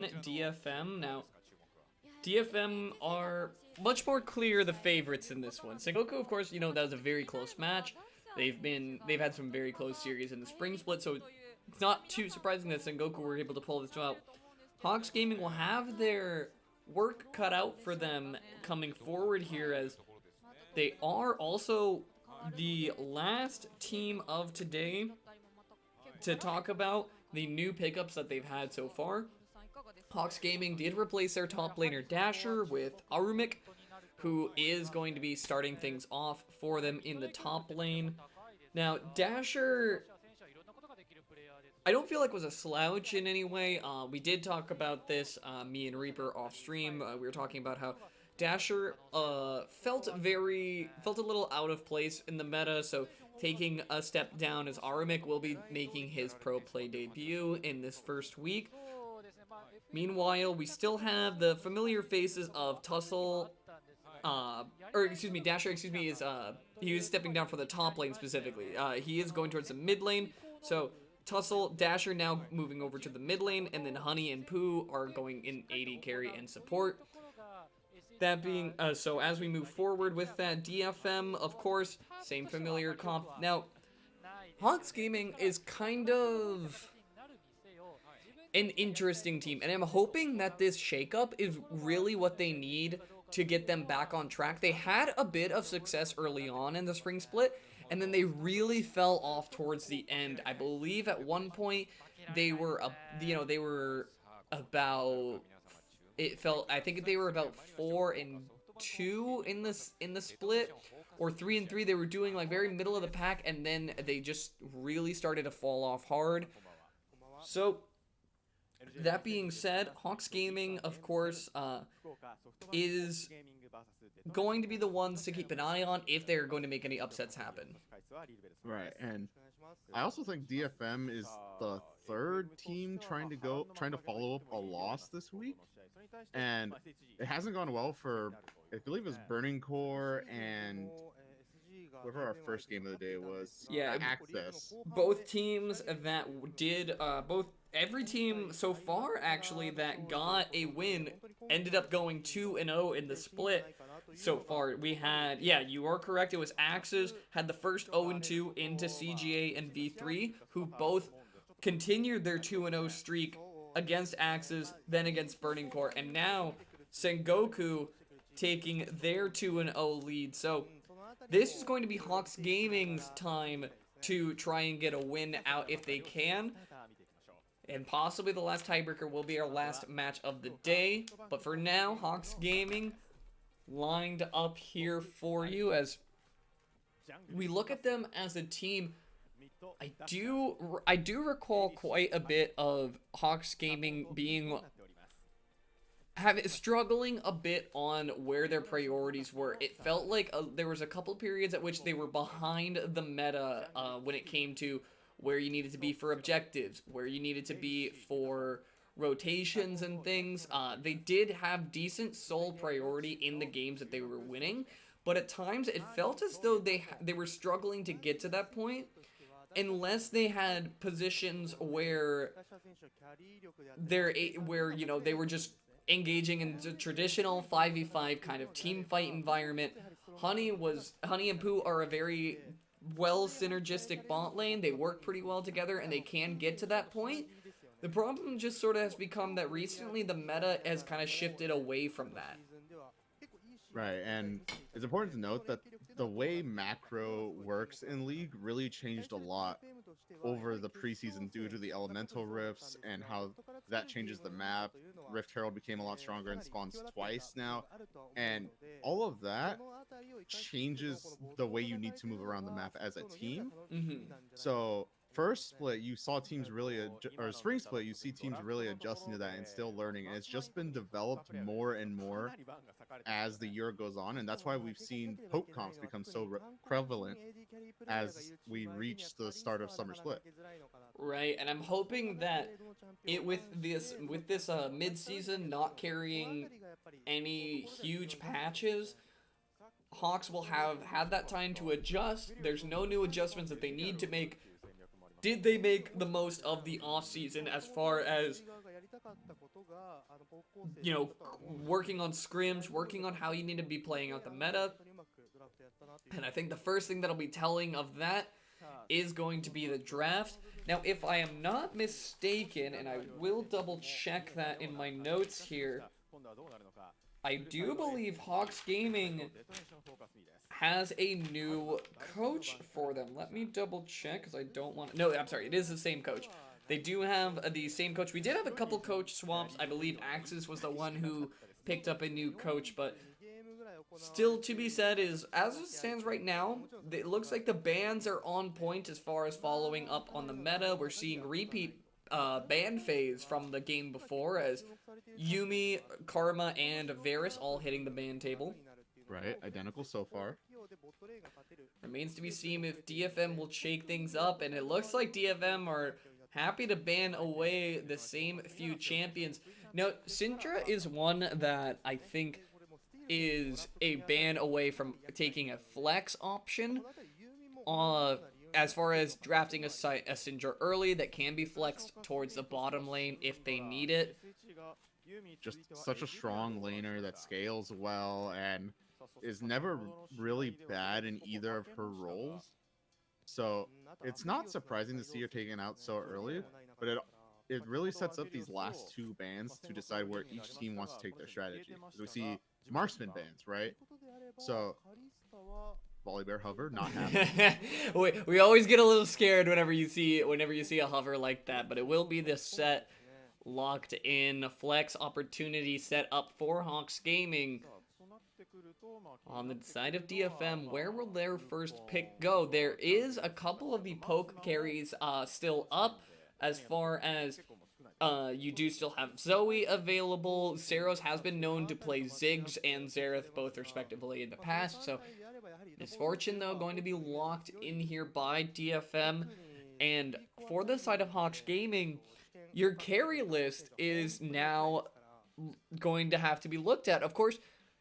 DFM. Now, DFM are much more clear the favorites in this one. Sengoku, of course, that was a very close match. They've had some very close series in the spring split, so it's not too surprising that Sengoku were able to pull this out. Hawks Gaming will have their work cut out for them coming forward here, as they are also the last team of today to talk about the new pickups that they've had so far. Hawks Gaming did replace their top laner Dasher with Arumik, who is going to be starting things off for them in the top lane. Now, Dasher, I don't feel like was a slouch in any way. We did talk about this, me and Reaper off stream. We were talking about how Dasher felt a little out of place in the meta, so taking a step down, as Arumik will be making his pro play debut in this first week. Meanwhile, we still have the familiar faces of Dasher, he was stepping down for the top lane specifically. He is going towards the mid lane, so Tussle, Dasher now moving over to the mid lane, and then Honey and Pooh are going in AD carry and support. That being, so as we move forward with that, DFM, of course, same familiar comp. Now, Hawks Gaming is kind of an interesting team, and I'm hoping that this shakeup is really what they need to get them back on track. They had a bit of success early on in the spring split, and then they really fell off towards the end. I believe at one point they were about, I think they were about 4-2 in the split, or 3-3. They were doing like very middle of the pack, and then they just really started to fall off hard. So that being said, Hawks Gaming, of course, is going to be the ones to keep an eye on if they're going to make any upsets happen. Right, and I also think DFM is the third team trying to follow up a loss this week, and it hasn't gone well for, I believe it was Burning Core and whoever our first game of the day was. Yeah, Access. Both teams that did, every team so far actually that got a win ended up going 2-0 in the split. So far, we had, you are correct, it was Axes had the first 0-2 into CGA and V3, who both continued their 2-0 streak against Axes, then against Burning Core, and now Sengoku taking their 2-0 lead. So this is going to be Hawks Gaming's time to try and get a win out if they can. And possibly the last tiebreaker will be our last match of the day. But for now, Hawks Gaming lined up here for you as we look at them as a team. I do recall quite a bit of Hawks Gaming being struggling a bit on where their priorities were. It felt like there was a couple periods at which they were behind the meta when it came to where you needed to be for objectives, where you needed to be for rotations and things. They did have decent sole priority in the games that they were winning, but at times it felt as though they were struggling to get to that point unless they had positions where they were just engaging in the traditional 5v5 kind of team fight environment. Honey and Pooh are a very well synergistic bot lane. They work pretty well together, and they can get to that point. The problem just sort of has become that recently the meta has kind of shifted away from that. Right, and it's important to note that the way macro works in League really changed a lot over the preseason due to the elemental rifts and how that changes the map. Rift Herald became a lot stronger and spawns twice now, and all of that changes the way you need to move around the map as a team. So first split, you saw teams really, or spring split, you see teams really adjusting to that and still learning, and it's just been developed more and more as the year goes on, and that's why we've seen poke comps become so prevalent as we reach the start of summer split. Right, and I'm hoping that with this mid-season not carrying any huge patches, Hawks will have had that time to adjust. There's no new adjustments that they need to make did they make the most of the offseason as far as, you know, working on scrims, working on how you need to be playing out the meta. And I think the first thing that'll be telling of that is going to be the draft. Now, if I am not mistaken, and I will double check that in my notes here, I do believe Hawks Gaming has a new coach for them. Let me double check, because I don't want to... No, I'm sorry, it is the same coach. They do have the same coach. We did have a couple coach swaps. I believe Axis was the one who picked up a new coach, but still to be said is, as it stands right now, it looks like the bans are on point as far as following up on the meta. We're seeing repeat ban phase from the game before, as Yumi, Karma, and Varus all hitting the ban table. Right, identical so far. Remains to be seen if DFM will shake things up, and it looks like DFM are happy to ban away the same few champions. Now, Syndra is one that I think is a ban away from taking a flex option. As far as drafting a Syndra early that can be flexed towards the bottom lane if they need it. Just such a strong laner that scales well and is never really bad in either of her roles. So it's not surprising to see her taken out so early, but it really sets up these last two bans to decide where each team wants to take their strategy. Because we see marksman bans, right? So Volibear hover, not happening. we always get a little scared whenever you see a hover like that, but it will be the set locked in flex opportunity set up for Hawks Gaming. On the side of DFM, where will their first pick go? There is a couple of the poke carries still up, as far as you do still have Zoe available. Seros has been known to play Ziggs and Xerath both respectively in the past, so Misfortune, though, going to be locked in here by DFM. And for the side of Hawks Gaming, your carry list is now going to have to be looked at. Of course,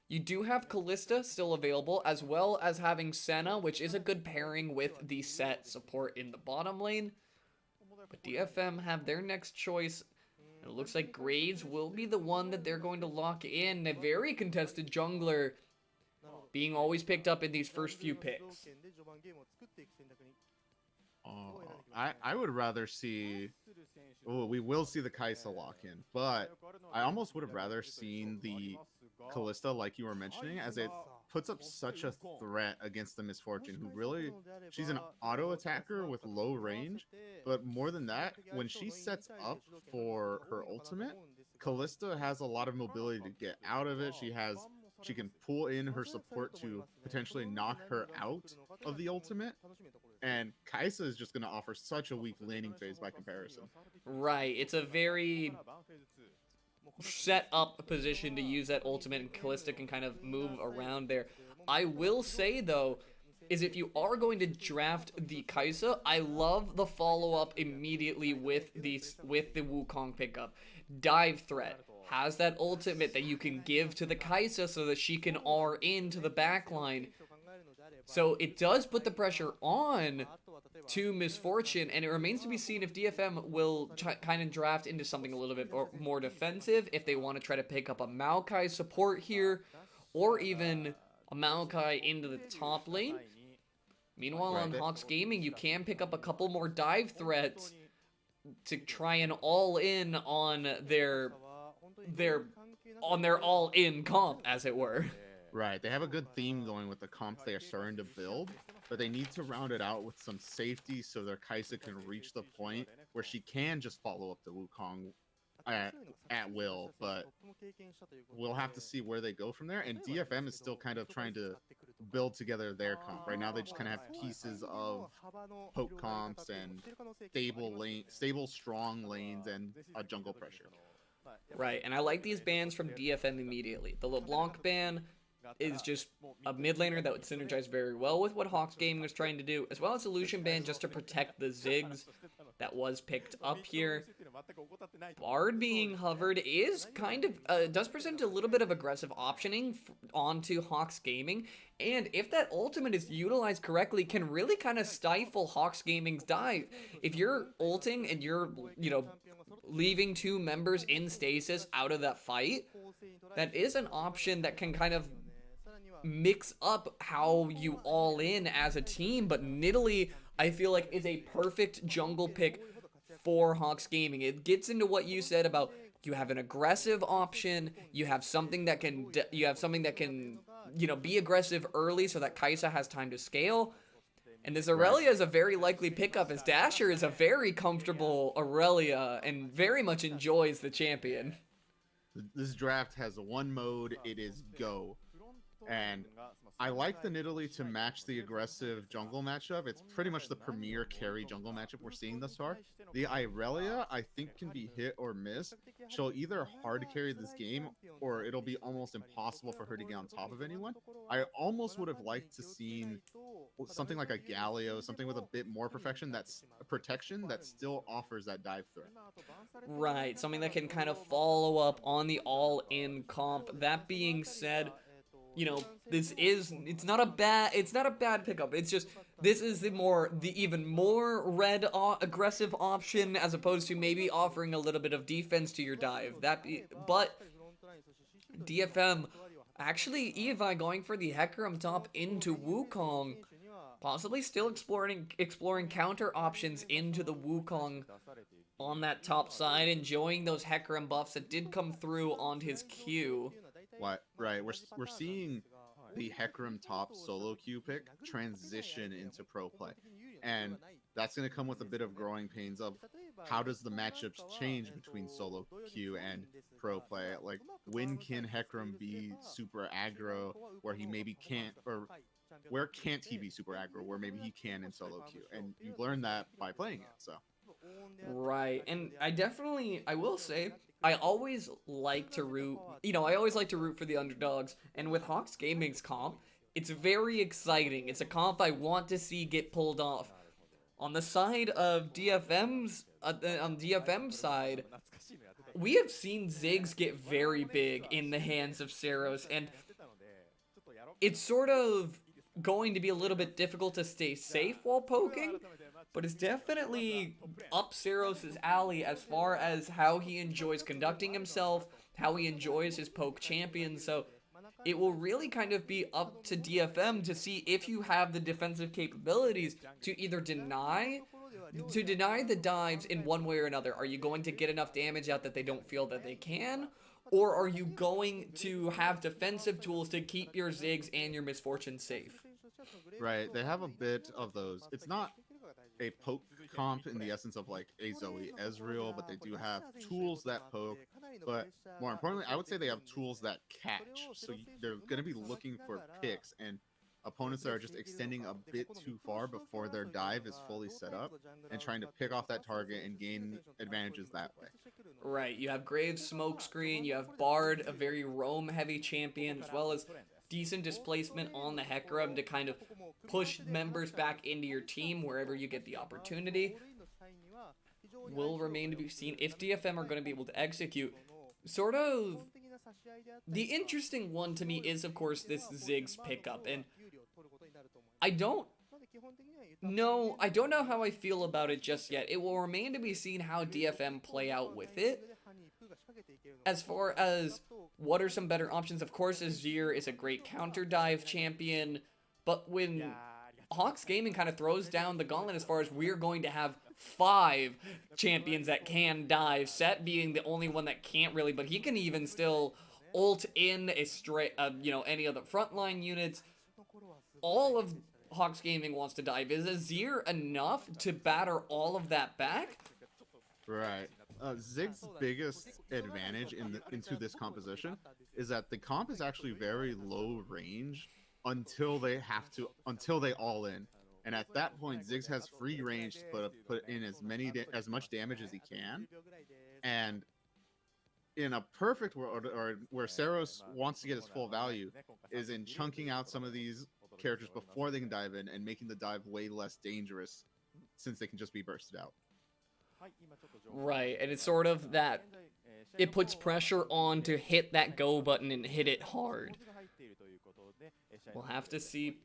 you do have Kalista still available, as well as having Senna, which is a good pairing with the set support in the bottom lane. But DFM have their next choice. It looks like Graves will be the one that they're going to lock in. A very contested jungler being always picked up in these first few picks. I would rather see... Oh, we will see the Kai'Sa lock in, but I almost would have rather seen the Kalista, like you were mentioning, as it puts up such a threat against the Misfortune, who really... She's an auto attacker with low range, but more than that, when she sets up for her ultimate, Kalista has a lot of mobility to get out of it. She can pull in her support to potentially knock her out of the ultimate. And Kai'Sa is just going to offer such a weak laning phase by comparison. Right, it's a very set up position to use that ultimate, and Kalista can kind of move around there. I will say, though, is if you are going to draft the Kai'Sa, I love the follow-up immediately with the Wukong pickup. Dive threat has that ultimate that you can give to the Kai'Sa so that she can R into the backline. So it does put the pressure on to Misfortune, and it remains to be seen if DFM will kind of draft into something a little bit more defensive, if they want to try to pick up a Maokai support here, or even a Maokai into the top lane. Meanwhile, on Hawks Gaming, you can pick up a couple more dive threats to try and all in on their all-in comp, as it were. Right, they have a good theme going with the comp they are starting to build, but they need to round it out with some safety so their Kai'Sa can reach the point where she can just follow up the Wukong at will, but we'll have to see where they go from there. And DFM is still kind of trying to build together their comp. Right now they just kind of have pieces of poke comps and stable strong lanes and a jungle pressure. Right, and I like these bans from DFM immediately. The LeBlanc ban, is just a mid laner that would synergize very well with what Hawks Gaming was trying to do, as well as Illusion Band just to protect the Ziggs that was picked up here. Bard being hovered is kind of, does present a little bit of aggressive optioning onto Hawks Gaming, and if that ultimate is utilized correctly, can really kind of stifle Hawks Gaming's dive. If you're ulting and you're, leaving two members in stasis out of that fight, that is an option that can kind of mix up how you all in as a team, but Nidalee, I feel like, is a perfect jungle pick for Hawks Gaming. It gets into what you said about you have an aggressive option, you have something that can, be aggressive early so that Kai'Sa has time to scale. And this Aurelia is a very likely pickup, as Dasher is a very comfortable Aurelia and very much enjoys the champion. This draft has one mode, it is Go. And I like the Nidalee to match the aggressive jungle matchup. It's pretty much the premier carry jungle matchup we're seeing thus far. The Irelia, I think, can be hit or miss. She'll either hard carry this game, or it'll be almost impossible for her to get on top of anyone. I almost would have liked to seen something like a Galio, something with a bit more protection that still offers that dive threat. Right, something that can kind of follow up on the all-in comp. That being said, it's not a bad pickup. It's just, this is the even more red aggressive option, as opposed to maybe offering a little bit of defense to your dive. But DFM actually Evi going for the Hecarim top into Wukong, possibly still exploring counter options into the Wukong on that top side, enjoying those Hecarim buffs that did come through on his Q. Right, we're seeing the Hecarim top solo queue pick transition into pro play, and that's going to come with a bit of growing pains of how does the matchups change between solo queue and pro play. Like, when can Hecarim be super aggro where he maybe can't, or where can't he be super aggro where maybe he can in solo queue, and you learn that by playing it. So right, and I will say, I always like to root for the underdogs, and with Hawks Gaming's comp, it's very exciting. It's a comp I want to see get pulled off. On the side of DFM's, on DFM's side, we have seen Ziggs get very big in the hands of Seros, and it's sort of going to be a little bit difficult to stay safe while poking, but it's definitely up Seros' alley as far as how he enjoys conducting himself, how he enjoys his poke champion. So it will really kind of be up to DFM to see if you have the defensive capabilities to either deny the dives in one way or another. Are you going to get enough damage out that they don't feel that they can? Or are you going to have defensive tools to keep your Ziggs and your Misfortune safe? Right, they have a bit of those. It's not a poke comp in the essence of like a Zoe Ezreal, but they do have tools that poke. But more importantly, I would say they have tools that catch. So they're going to be looking for picks and opponents that are just extending a bit too far before their dive is fully set up and trying to pick off that target and gain advantages that way. Right, you have Graves Smokescreen, you have Bard, a very roam-heavy champion, as well as decent displacement on the Hecarim to kind of push members back into your team wherever you get the opportunity. Will remain to be seen if DFM are going to be able to execute. Sort of, the interesting one to me is, of course, this Ziggs pickup, and I don't know how I feel about it just yet. It will remain to be seen how DFM play out with it. As far as what are some better options, of course, Azir is a great counter dive champion, but when Hawks Gaming kind of throws down the gauntlet as far as we're going to have 5 champions that can dive, Set being the only one that can't really, but he can even still ult in a straight, any of the frontline units. All of Hawks Gaming wants to dive. Is Azir enough to batter all of that back? Right. Zig's biggest advantage into this composition is that the comp is actually very low range until they all in. And at that point, Ziggs has free range to put in as much damage as he can. And in a perfect world, or where Saros wants to get his full value, is in chunking out some of these characters before they can dive in and making the dive way less dangerous, since they can just be bursted out. Right, and it's sort of that it puts pressure on to hit that go button and hit it hard. We'll have to see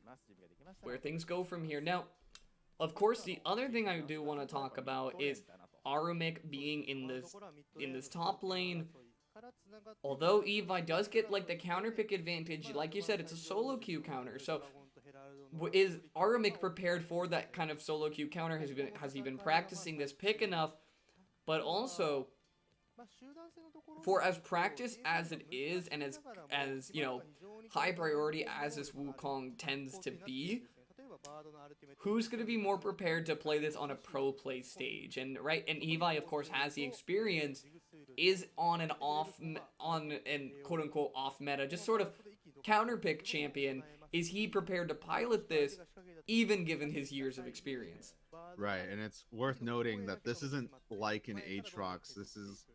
where things go from here. Now, of course, the other thing I do want to talk about is Arumik being in this top lane. Although Evi does get like the counter pick advantage, like you said, it's a solo queue counter. So is Arumik prepared for that kind of solo queue counter? Has he been practicing this pick enough? But also, for as practiced as it is, and as you know, high priority as this Wukong tends to be, who's going to be more prepared to play this on a pro play stage? And Evi, of course, has the experience, is on an quote unquote off meta, just sort of counter pick champion. Is he prepared to pilot this, even given his years of experience? Right, and it's worth noting that this isn't like in Aatrox. This is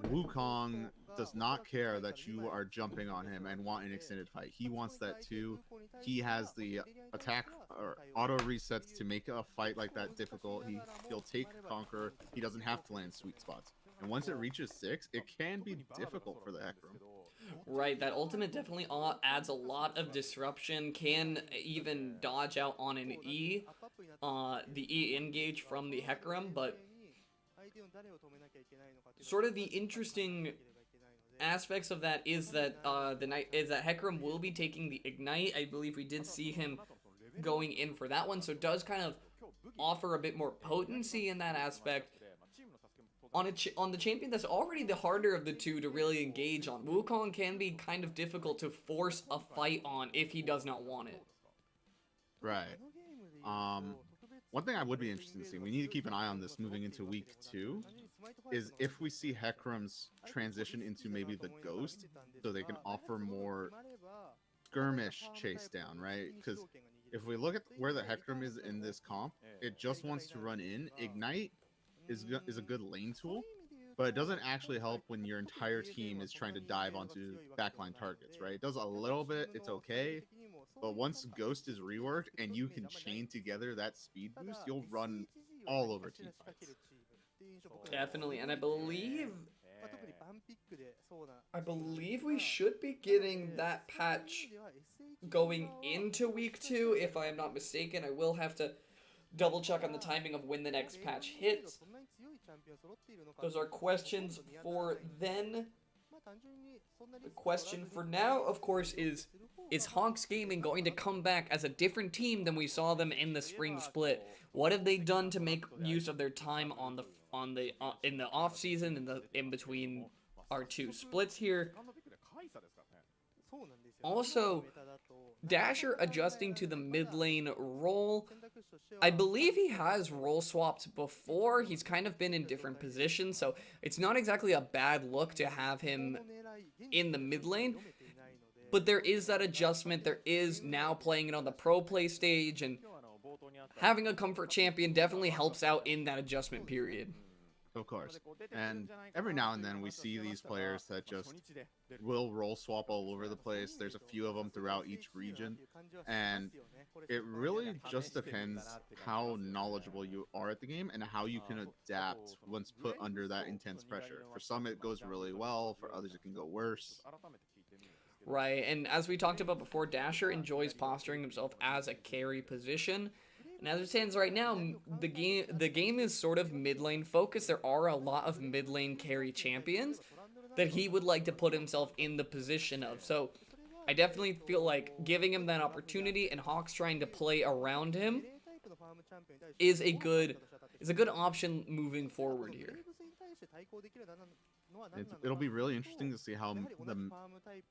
Wukong does not care that you are jumping on him and want an extended fight. He wants that too. He has the attack or auto resets to make a fight like that difficult. He'll take Conqueror. He doesn't have to land sweet spots. And once it reaches 6, it can be difficult for the Hecarim. Right, that ultimate definitely adds a lot of disruption, can even dodge out on an E, the E engage from the Hecarim, but sort of the interesting aspects of that is that Hecarim will be taking the Ignite. I believe we did see him going in for that one, so it does kind of offer a bit more potency in that aspect. On the champion that's already the harder of the two to really engage on, Wukong can be kind of difficult to force a fight on if he does not want it. Right. One thing I would be interested in seeing, we need to keep an eye on this moving into week 2, is if we see Hecarim's transition into maybe the Ghost, so they can offer more skirmish chase down, right? Because if we look at where the Hecarim is in this comp, it just wants to run in. Ignite is a good lane tool, but it doesn't actually help when your entire team is trying to dive onto backline targets, right? It does a little bit, it's okay, but once Ghost is reworked and you can chain together that speed boost, you'll run all over team fights. Definitely, and I believe we should be getting that patch going into week 2, if I am not mistaken. I will have to double check on the timing of when the next patch hits. Those are questions for then. The question for now, of course, is Hawks Gaming going to come back as a different team than we saw them in the spring split? What have they done to make use of their time in the off season, in between our two splits here? Also, Dasher adjusting to the mid lane role. I believe he has role swapped before. He's kind of been in different positions, so it's not exactly a bad look to have him in the mid lane. But there is that adjustment. There is now playing it on the pro play stage, and having a comfort champion definitely helps out in that adjustment period. Of course. And every now and then we see these players that just will role swap all over the place. There's a few of them throughout each region. And it really just depends how knowledgeable you are at the game and how you can adapt once put under that intense pressure. For some it goes really well, for others it can go worse. Right, and as we talked about before, Dasher enjoys posturing himself as a carry position. And as it stands right now, the game is sort of mid lane focused. There are a lot of mid lane carry champions that he would like to put himself in the position of. So I definitely feel like giving him that opportunity and Hawks trying to play around him is a good option moving forward here. It'll be really interesting to see how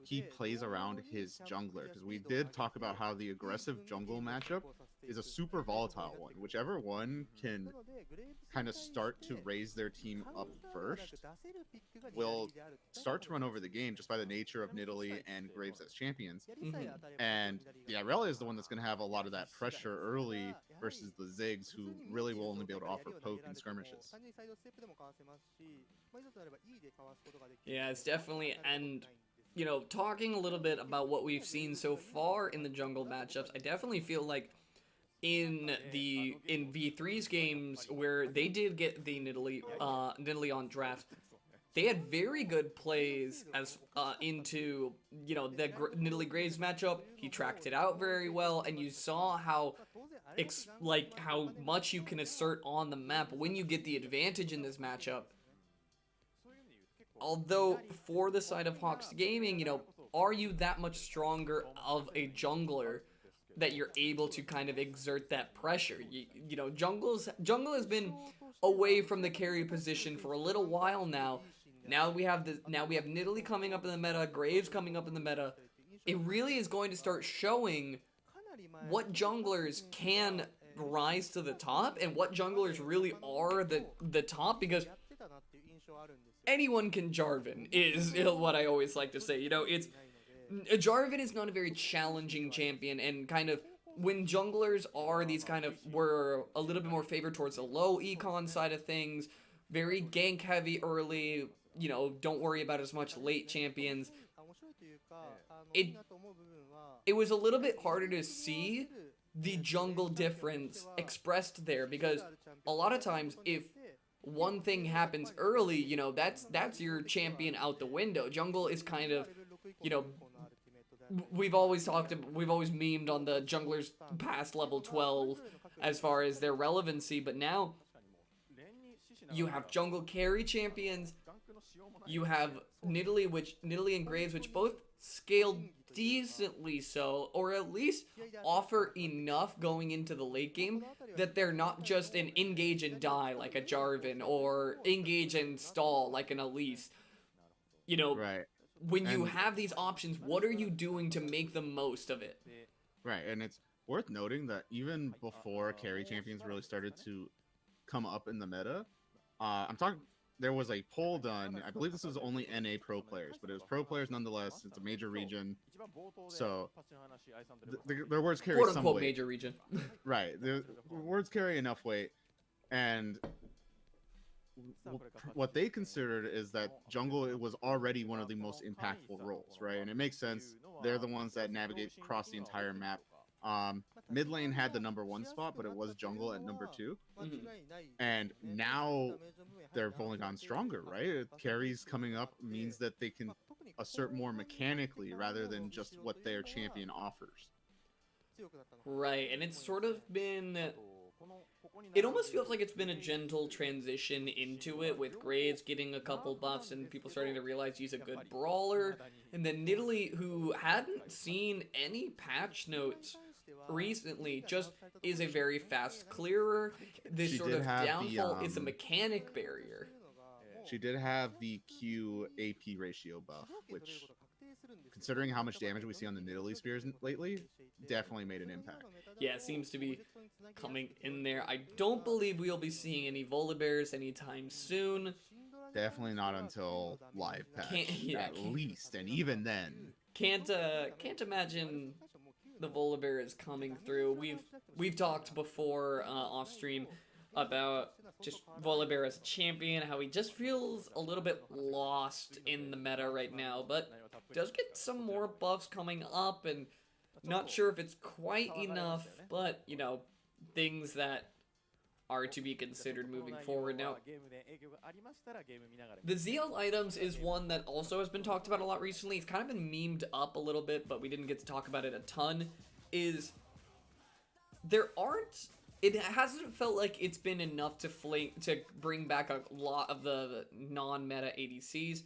he plays around his jungler, because we did talk about how the aggressive jungle matchup is a super volatile one. Whichever one can kind of start to raise their team up first will start to run over the game just by the nature of Nidalee and Graves as champions. And the Irelia is the one that's going to have a lot of that pressure early versus the Ziggs, who really will only be able to offer poke and skirmishes. Yeah, it's definitely, and you know, talking a little bit about what we've seen so far in the jungle matchups, I definitely feel like in V3's games where they did get the Nidalee on draft, they had very good plays as into, you know, the Nidalee Graves matchup. He tracked it out very well, and you saw how how much you can assert on the map when you get the advantage in this matchup. Although for the side of Hawks Gaming, you know, are you that much stronger of a jungler that you're able to kind of exert that pressure? You know, jungle has been away from the carry position for a little while now. Now we have Nidalee coming up in the meta, Graves coming up in the meta. It really is going to start showing what junglers can rise to the top and what junglers really are the top, because anyone can Jarvan is what I always like to say. You know, Jarvan is not a very challenging champion, and kind of when junglers are these kind of were a little bit more favored towards the low econ side of things, very gank heavy early, you know, don't worry about as much late champions. It was a little bit harder to see the jungle difference expressed there, because a lot of times if one thing happens early, you know, that's your champion out the window. Jungle is kind of, you know, we've always memed on the junglers past level 12 as far as their relevancy, but now you have jungle carry champions, you have Nidalee and Graves, which both scaled decently so, or at least offer enough going into the late game that they're not just an engage and die like a Jarvan, or engage and stall like an Elise. You know, right. When you have these options, what are you doing to make the most of it? Right, and it's worth noting that even before carry champions really started to come up in the meta, there was a poll done. I believe this was only NA pro players, but it was pro players nonetheless. It's a major region, so their words carry quote some unquote weight. Major region. Right, the words carry enough weight, and what they considered is that jungle was already one of the most impactful roles, right? And it makes sense. They're the ones that navigate across the entire map. Mid lane had the #1 spot, but it was jungle at #2. And now they've only gone stronger, right? Carries coming up means that they can assert more mechanically rather than just what their champion offers. Right, and it's sort of been... It almost feels like it's been a gentle transition into it, with Graves getting a couple buffs and people starting to realize he's a good brawler. And then Nidalee, who hadn't seen any patch notes recently, just is a very fast clearer. This She sort did of have downfall the, is a mechanic barrier. She did have the Q AP ratio buff, which, considering how much damage we see on the Nidalee spears lately, definitely made an impact. Yeah, it seems to be coming in there. I don't believe we'll be seeing any Volibears anytime soon. Definitely not until live patch, at least, and even then. Can't imagine the Volibear is coming through. We've talked before off stream about just Volibear as a champion, how he just feels a little bit lost in the meta right now, but does get some more buffs coming up, and not sure if it's quite enough, but, you know, things that are to be considered moving forward. Now, the ZL items is one that also has been talked about a lot recently. It's kind of been memed up a little bit, but we didn't get to talk about it a ton. It hasn't felt like it's been enough to bring back a lot of the non-meta ADCs.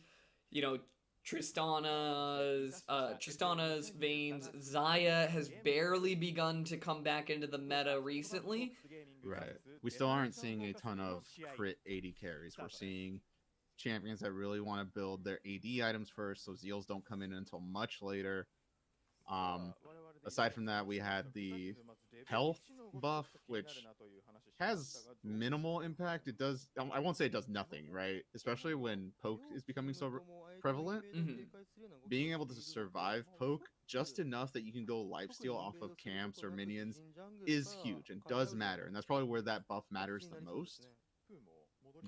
You know, Tristana's, Vayne's, Xayah has barely begun to come back into the meta recently. Right. We still aren't seeing a ton of crit AD carries. We're seeing champions that really want to build their AD items first, so Zeals don't come in until much later. Aside from that, we had the health buff, which has minimal impact. It does, I won't say it does nothing, right? Especially when poke is becoming so prevalent. Mhm. Being able to survive poke just enough that you can go lifesteal off of camps or minions is huge and does matter. And that's probably where that buff matters the most.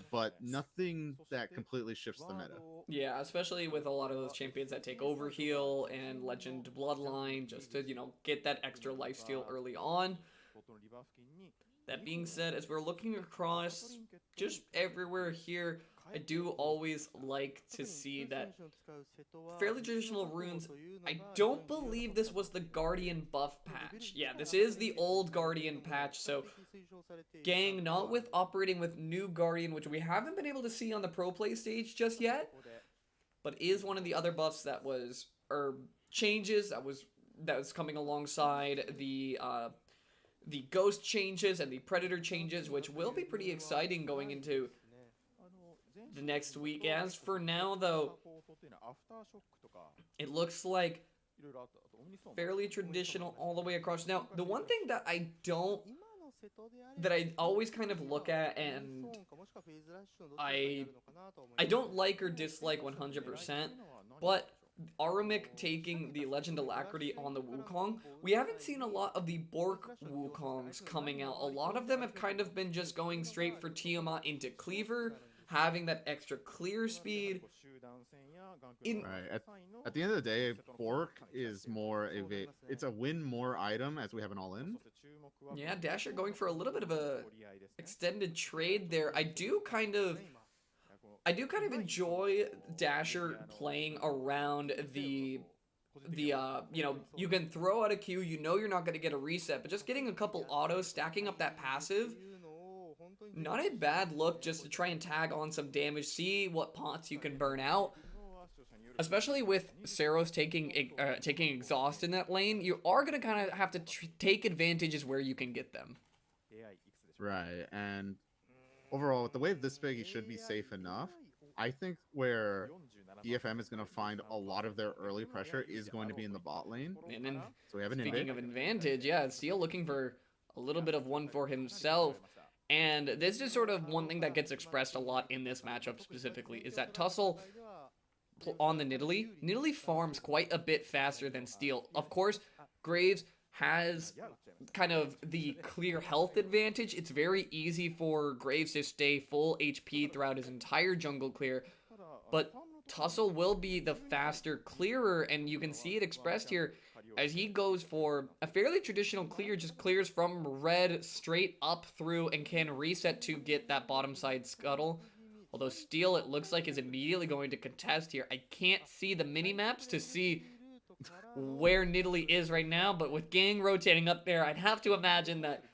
But nothing that completely shifts the meta. Yeah, especially with a lot of those champions that take overheal and Legend Bloodline just to, get that extra lifesteal early on. That being said, as we're looking across just everywhere here, I do always like to see that fairly traditional runes. I don't believe this was the Guardian buff patch. Yeah, this is the old Guardian patch, so gang, not with operating with new Guardian, which we haven't been able to see on the pro play stage just yet, but is one of the other buffs that was, or changes that was coming alongside the ghost changes and the predator changes, which will be pretty exciting going into the next week. As for now, though, it looks like fairly traditional all the way across. Now, the one thing that I always kind of look at, and I don't like or dislike 100%, but Aramik taking the Legend Alacrity on the Wukong, we haven't seen a lot of the Bork Wukongs coming out. A lot of them have kind of been just going straight for Tiamat into Cleaver, having that extra clear speed. Right. At the end of the day, Bork is more of it's a win more item as we have an all-in. Yeah, Dasher going for a little bit of a extended trade there. I do kind of enjoy Dasher playing around the you can throw out a Q, you're not going to get a reset, but just getting a couple autos, stacking up that passive, not a bad look just to try and tag on some damage, see what pots you can burn out. Especially with Saros taking exhaust in that lane, you are going to kind of have to take advantages where you can get them. Right, and overall, with the wave this big, he should be safe enough. I think where DFM is going to find a lot of their early pressure is going to be in the bot lane. And then, so we have speaking of advantage, yeah, Steel looking for a little bit of one for himself. And this is sort of one thing that gets expressed a lot in this matchup specifically, is that Tussle on the Nidalee farms quite a bit faster than Steel. Of course, Graves has kind of the clear health advantage. It's very easy for Graves to stay full HP throughout his entire jungle clear, but Tussle will be the faster clearer, and you can see it expressed here as he goes for a fairly traditional clear, just clears from red straight up through and can reset to get that bottom side scuttle. Although Steel, it looks like, is immediately going to contest here. I can't see the mini-maps to see where Nidalee is right now, but with Gang rotating up there, I'd have to imagine that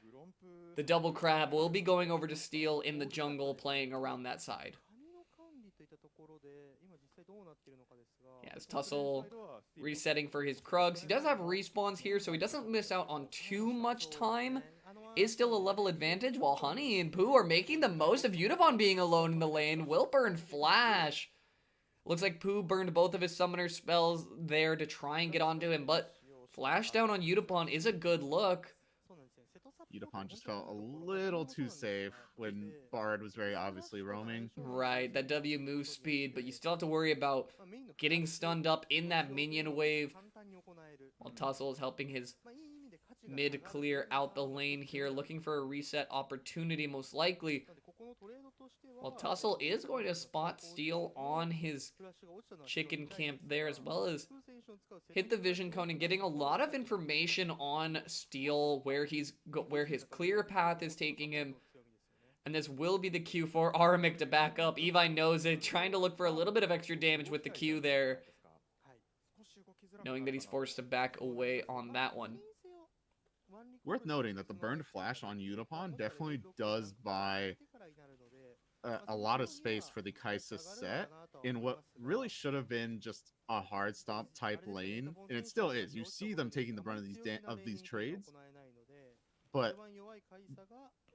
the double crab will be going over to Steel in the jungle, playing around that side. Yeah, as Tussle resetting for his Krugs. He does have respawns here, so he doesn't miss out on too much time. Is still a level advantage, while Honey and Pooh are making the most of Unibon being alone in the lane. Will burn Flash. Looks like Pooh burned both of his summoner spells there to try and get onto him, but Flash down on Unibon is a good look. Unibon just felt a little too safe when Bard was very obviously roaming. Right, that W move speed, but you still have to worry about getting stunned up in that minion wave, while Tussle is helping his mid clear out the lane here, looking for a reset opportunity most likely. While Tussle is going to spot Steel on his chicken camp there, as well as hit the vision cone and getting a lot of information on Steel, where his clear path is taking him. And this will be the Q for Aramik to back up. Evi knows it, trying to look for a little bit of extra damage with the Q there, knowing that he's forced to back away on that one. Worth noting that the burned Flash on Unibon definitely does buy a lot of space for the Kaisa set in what really should have been just a hard stop type lane, and it still is. You see them taking the brunt of these trades, but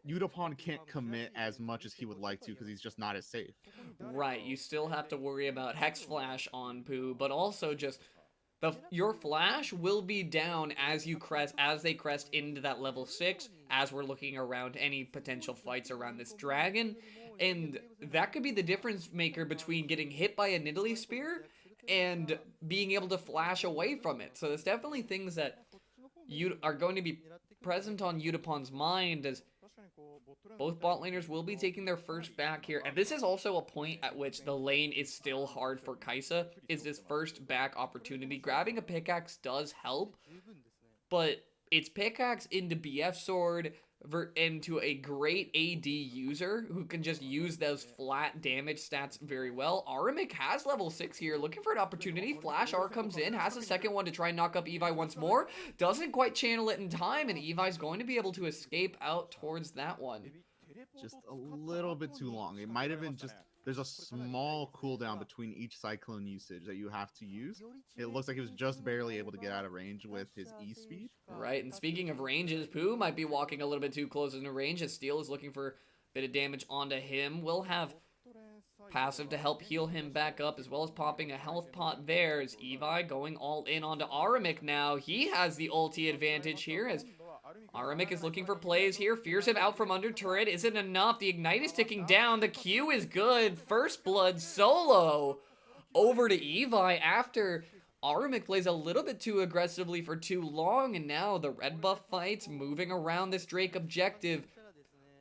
Unibon can't commit as much as he would like to because he's just not as safe. Right, you still have to worry about Hex Flash on Pooh, but also just your flash will be down as they crest into that level 6, as we're looking around any potential fights around this dragon. And that could be the difference maker between getting hit by a Nidalee Spear and being able to flash away from it. So there's definitely things that you are going to be present on Udapon's mind, as both bot laners will be taking their first back here. And this is also a point at which the lane is still hard for Kai'Sa, is this first back opportunity. Grabbing a pickaxe does help, but it's pickaxe into BF sword into a great AD user who can just use those flat damage stats very well. Aramic has level 6 here, looking for an opportunity. Flash R comes in, has a second one to try and knock up Evi once more. Doesn't quite channel it in time, and Evi's going to be able to escape out towards that one. Just a little bit too long. It might have been just... There's a small cooldown between each Cyclone usage that you have to use. It looks like he was just barely able to get out of range with his E speed. Right, and speaking of ranges, Pooh might be walking a little bit too close into range, as Steel is looking for a bit of damage onto him. We'll have passive to help heal him back up, as well as popping a health pot there, as Evi going all in onto Aramic now. He has the ulti advantage here, as Aramic is looking for plays here, fears him out from under turret, isn't enough, the Ignite is ticking down, the Q is good, first blood solo over to Evi after Aramic plays a little bit too aggressively for too long, and now the red buff fights moving around this Drake objective.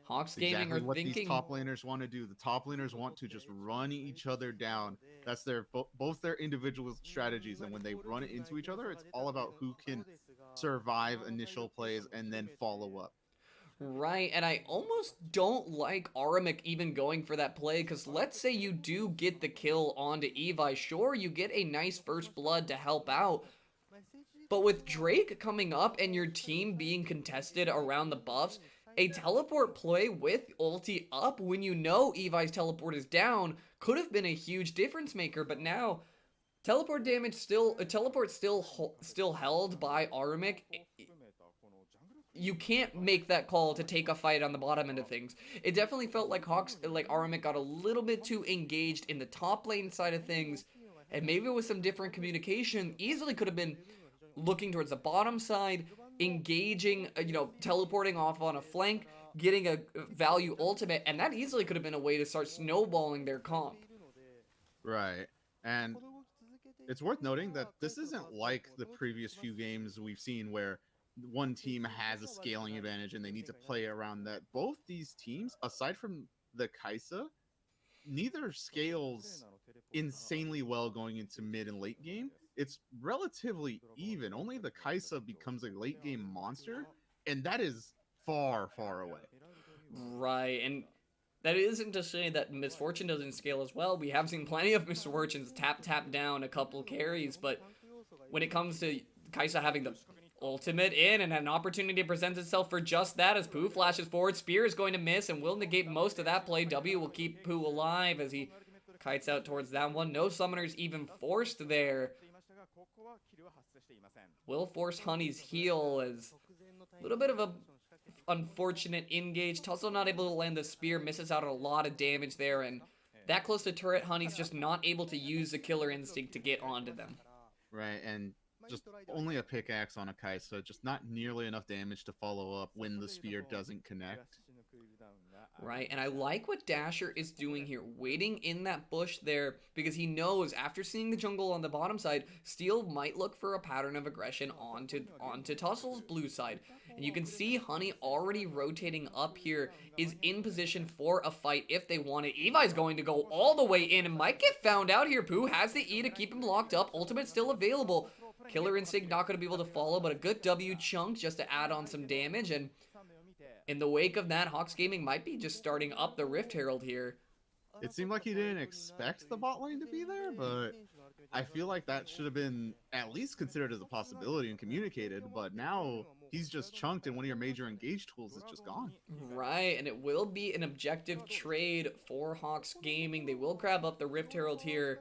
Hawks Gaming exactly are what thinking... these top laners want to do. The top laners want to just run each other down. That's their both their individual strategies, and when they run into each other, it's all about who can survive initial plays and then follow up. Right, and I almost don't like Aramic even going for that play, because let's say you do get the kill onto Evi. Sure, you get a nice first blood to help out, but with Drake coming up and your team being contested around the buffs, a teleport play with ulti up when you know Evi's teleport is down could have been a huge difference maker, but now teleport damage still held by Aramic. You can't make that call to take a fight on the bottom end of things. It definitely felt like Aramic got a little bit too engaged in the top lane side of things, and maybe with some different communication, easily could have been looking towards the bottom side, engaging, teleporting off on a flank, getting a value ultimate, and that easily could have been a way to start snowballing their comp. Right, and it's worth noting that this isn't like the previous few games we've seen where one team has a scaling advantage and they need to play around that. Both these teams, aside from the Kai'Sa, neither scales insanely well going into mid and late game. It's relatively even. Only the Kai'Sa becomes a late game monster, and that is far, far away. Right, and that isn't to say that Misfortune doesn't scale as well. We have seen plenty of Misfortunes tap down a couple carries, but when it comes to Kai'Sa having the ultimate in and an opportunity presents itself for just that, as Pooh flashes forward, Spear is going to miss and will negate most of that play. W will keep Pooh alive as he kites out towards that one. No summoners even forced there. Will force Honey's heal as a little bit of a unfortunate engage. Tussle not able to land the spear, misses out on a lot of damage there, and that close to turret, Honey's just not able to use the killer instinct to get onto them. Right, and just only a pickaxe on a Kai'Sa, just not nearly enough damage to follow up when the spear doesn't connect. Right, and I like what Dasher is doing here, waiting in that bush there, because he knows after seeing the jungle on the bottom side, Steel might look for a pattern of aggression onto Tussle's blue side. And you can see Honey already rotating up here, is in position for a fight if they want it. Evi's going to go all the way in and might get found out here. Pooh has the E to keep him locked up, ultimate still available. Killer Instinct not going to be able to follow, but a good W chunk just to add on some damage, and in the wake of that, Hawks Gaming might be just starting up the Rift Herald here. It seemed like he didn't expect the bot lane to be there, but I feel like that should have been at least considered as a possibility and communicated, but now he's just chunked and one of your major engage tools is just gone. Right, and it will be an objective trade for Hawks Gaming. They will grab up the Rift Herald here.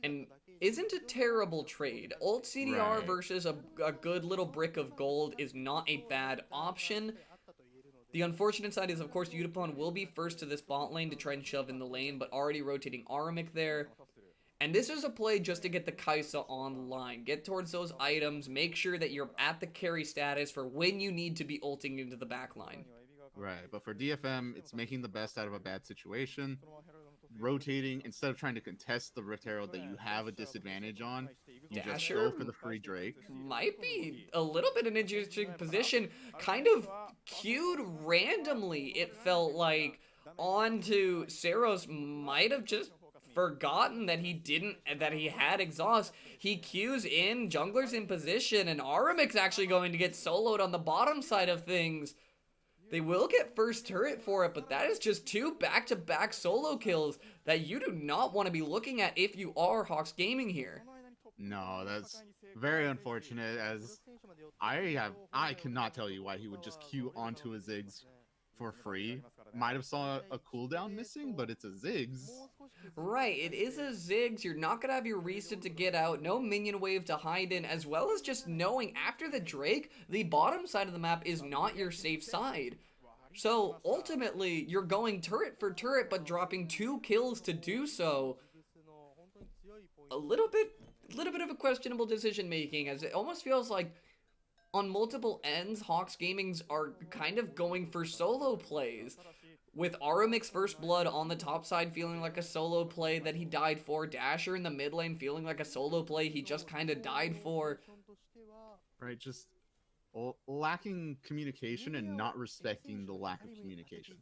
And isn't a terrible trade. Ult CDR versus a good little brick of gold is not a bad option. The unfortunate side is, of course, Udapon will be first to this bot lane to try and shove in the lane, but already rotating Aramic there. And this is a play just to get the Kaisa online. Get towards those items, make sure that you're at the carry status for when you need to be ulting into the backline. Right, but for DFM, it's making the best out of a bad situation, rotating instead of trying to contest the Rift Herald that you have a disadvantage on. You just Dasher go for the free Drake. might be a little bit an interesting position, kind of queued randomly. It felt like onto Saros might have just forgotten that he had exhaust. He queues in, jungler's in position, and Aramik's actually going to get soloed on the bottom side of things. They will get first turret for it, but that is just 2 back-to-back solo kills that you do not want to be looking at if you are Hawks Gaming here. No, that's very unfortunate, as I cannot tell you why he would just queue onto a Ziggs for free. Might have saw a cooldown missing, but it's a Ziggs. Right, it is a Ziggs. You're not going to have your reason to get out, no minion wave to hide in, as well as just knowing after the Drake, the bottom side of the map is not your safe side. So ultimately, you're going turret for turret, but dropping 2 kills to do so. A little bit of a questionable decision making, as it almost feels like on multiple ends, Hawks Gamings are kind of going for solo plays. With Aramik's first blood on the top side feeling like a solo play that he died for, Dasher in the mid lane feeling like a solo play he just kind of died for. Right, just lacking communication and not respecting the lack of communication.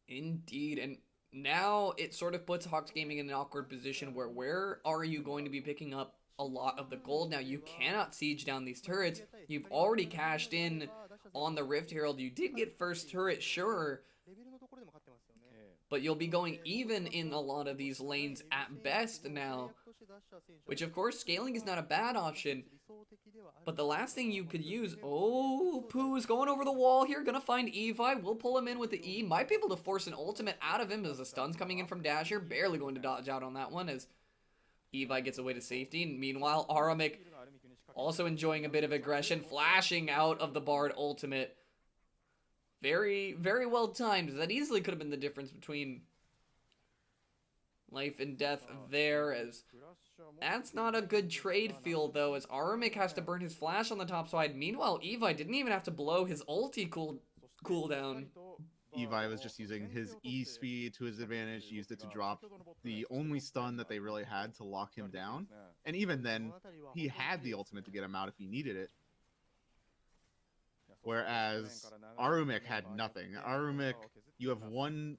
Indeed, and now it sort of puts Hawks Gaming in an awkward position where are you going to be picking up a lot of the gold? Now, you cannot siege down these turrets. You've already cashed in on the Rift Herald. You did get first turret, sure, but you'll be going even in a lot of these lanes at best now, which of course scaling is not a bad option, but the last thing you could use, oh, Pooh is going over the wall here, gonna find Evi, we'll pull him in with the E, might be able to force an ultimate out of him as the stun's coming in from Dasher, barely going to dodge out on that one as Evi gets away to safety, and meanwhile Aramik also enjoying a bit of aggression, flashing out of the Bard ultimate. Very, very well timed. That easily could have been the difference between life and death there, as that's not a good trade field though, as Aramik has to burn his flash on the top side. Meanwhile, Evi didn't even have to blow his ulti cooldown. Evi was just using his E speed to his advantage, used it to drop the only stun that they really had to lock him down. And even then, he had the ultimate to get him out if he needed it. Whereas Aramik had nothing. Aramik, you have one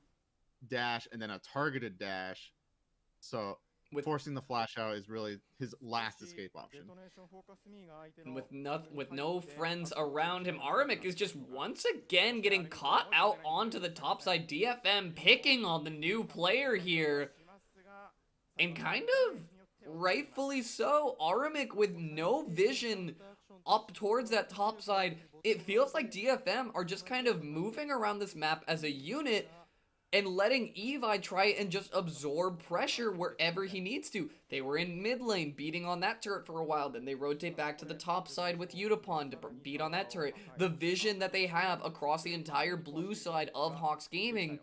dash and then a targeted dash. So forcing the flash out is really his last escape option. And with no friends around him, Aramik is just once again getting caught out onto the top side. DFM picking on the new player here. And kind of rightfully so, Aramik with no vision up towards that top side. It feels like DFM are just kind of moving around this map as a unit and letting Evi try and just absorb pressure wherever he needs to. They were in mid lane, beating on that turret for a while, then they rotate back to the top side with Utapon to beat on that turret. The vision that they have across the entire blue side of Hawks Gaming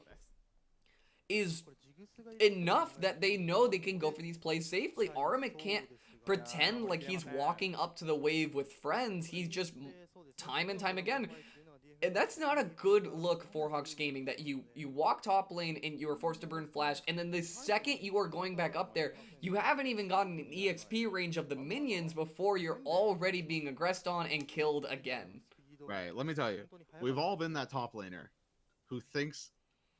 is enough that they know they can go for these plays safely. Aramik can't pretend like he's walking up to the wave with friends. He's just time and time again. And that's not a good look for Hawks Gaming, that you walk top lane and you are forced to burn flash, and then the second you are going back up there, you haven't even gotten an EXP range of the minions before you're already being aggressed on and killed again. Right, let me tell you, we've all been that top laner who thinks,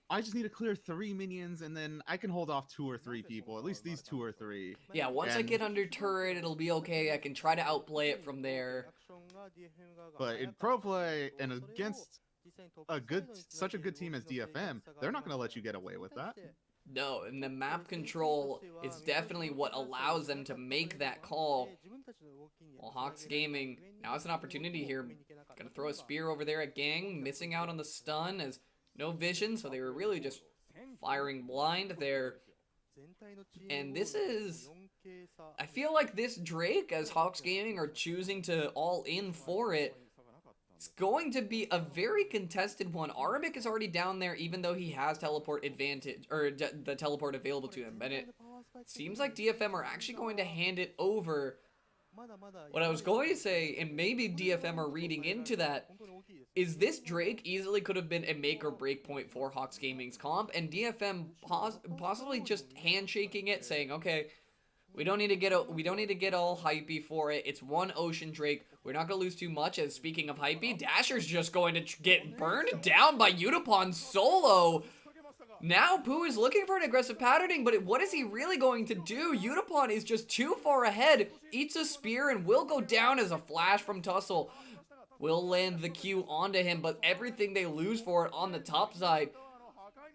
I just need to clear 3 minions and then I can hold off 2 or 3 people, at least these 2 or 3. Yeah, once I get under turret, it'll be okay. I can try to outplay it from there. But in pro play and against such a good team as DFM, they're not going to let you get away with that. No, and the map control is definitely what allows them to make that call. Well, Hawks Gaming, now it's an opportunity here. Gonna throw a spear over there at Gang, missing out on the stun as no vision, so they were really just firing blind there. And this is, I feel like this Drake, as Hawks Gaming are choosing to all in for it, it's going to be a very contested one. Aramik is already down there, even though he has teleport advantage, or the teleport available to him. And seems like DFM are actually going to hand it over. What I was going to say, and maybe DFM are reading into that, is this Drake easily could have been a make or break point for Hawks Gaming's comp, and DFM possibly just handshaking it, saying, okay, we don't need to get all hypey for it. It's one Ocean Drake. We're not gonna lose too much. As speaking of hypey, Dasher's just going to get burned down by Utapon solo. Now Pooh is looking for an aggressive patterning, but what is he really going to do? Utapon is just too far ahead, eats a spear, and will go down as a flash from Tussle. Will land the Q onto him, but everything they lose for it on the top side.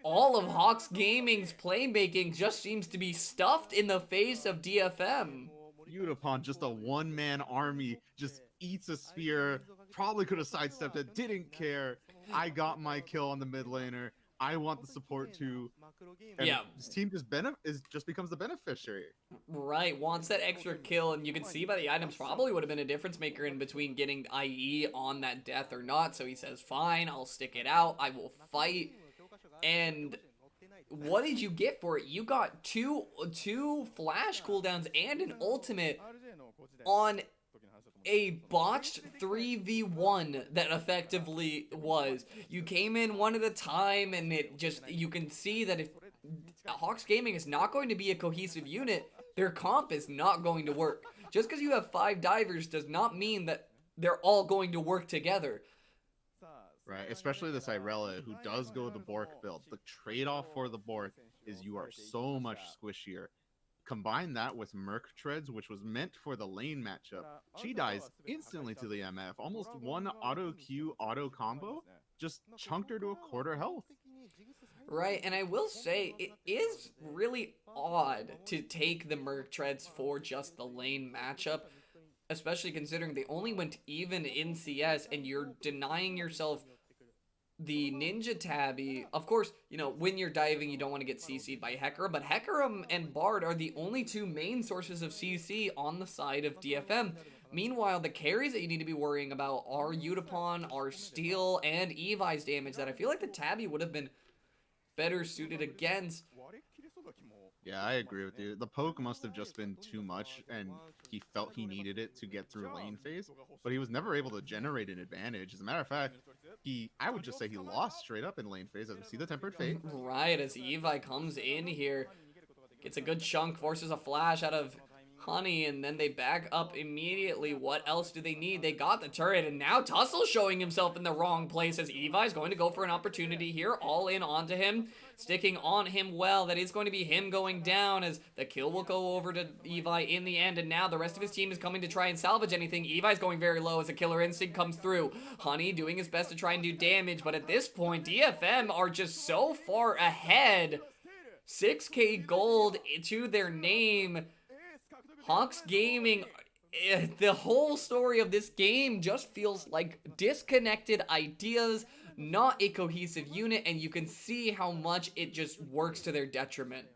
All of Hawks Gaming's playmaking just seems to be stuffed in the face of DFM. Utapon, just a one-man army, just eats a spear, probably could have sidestepped it, didn't care. I got my kill on the mid laner. I want the support too. And yeah, his team just becomes the beneficiary. Right, wants that extra kill, and you can see by the items probably would have been a difference maker in between getting IE on that death or not. So he says, fine, I'll stick it out. I will fight. And what did you get for it? You got two flash cooldowns and an ultimate on a botched 3v1 that effectively was. You came in one at a time, and you can see that if Hawks Gaming is not going to be a cohesive unit, their comp is not going to work. Just because you have 5 divers does not mean that they're all going to work together. Right, especially this Irela, who does go the Bork build. The trade-off for the Bork is you are so much squishier. Combine that with Merc Treads, which was meant for the lane matchup. She dies instantly to the MF. Almost one auto Q auto combo just chunked her to a quarter health. Right, and I will say, it is really odd to take the Merc Treads for just the lane matchup, especially considering they only went even in CS, and you're denying yourself the Ninja Tabby. Of course, you know, when you're diving, you don't want to get CC'd by Hecarim, but Hecarim and Bard are the only 2 main sources of CC on the side of DFM. Meanwhile, the carries that you need to be worrying about are Utapon, are Steel, and Evi's damage that I feel like the Tabby would have been better suited against. Yeah, I agree with you. The poke must have just been too much, and he felt he needed it to get through lane phase, but he was never able to generate an advantage. As a matter of fact, I would just say he lost straight up in lane phase, as we see the Tempered Fate. Right, as Evi comes in here, gets a good chunk, forces a flash out of Honey, and then they back up immediately. What else do they need? They got the turret, and now Tussle showing himself in the wrong place as Evi's going to go for an opportunity here, all in onto him, sticking on him well. That is going to be him going down as the kill will go over to Evi in the end, and now the rest of his team is coming to try and salvage anything. Evi's going very low as a killer instinct comes through. Honey doing his best to try and do damage, but at this point, DFM are just so far ahead. 6k gold to their name. Hawks Gaming, the whole story of this game just feels like disconnected ideas, not a cohesive unit, and you can see how much it just works to their detriment.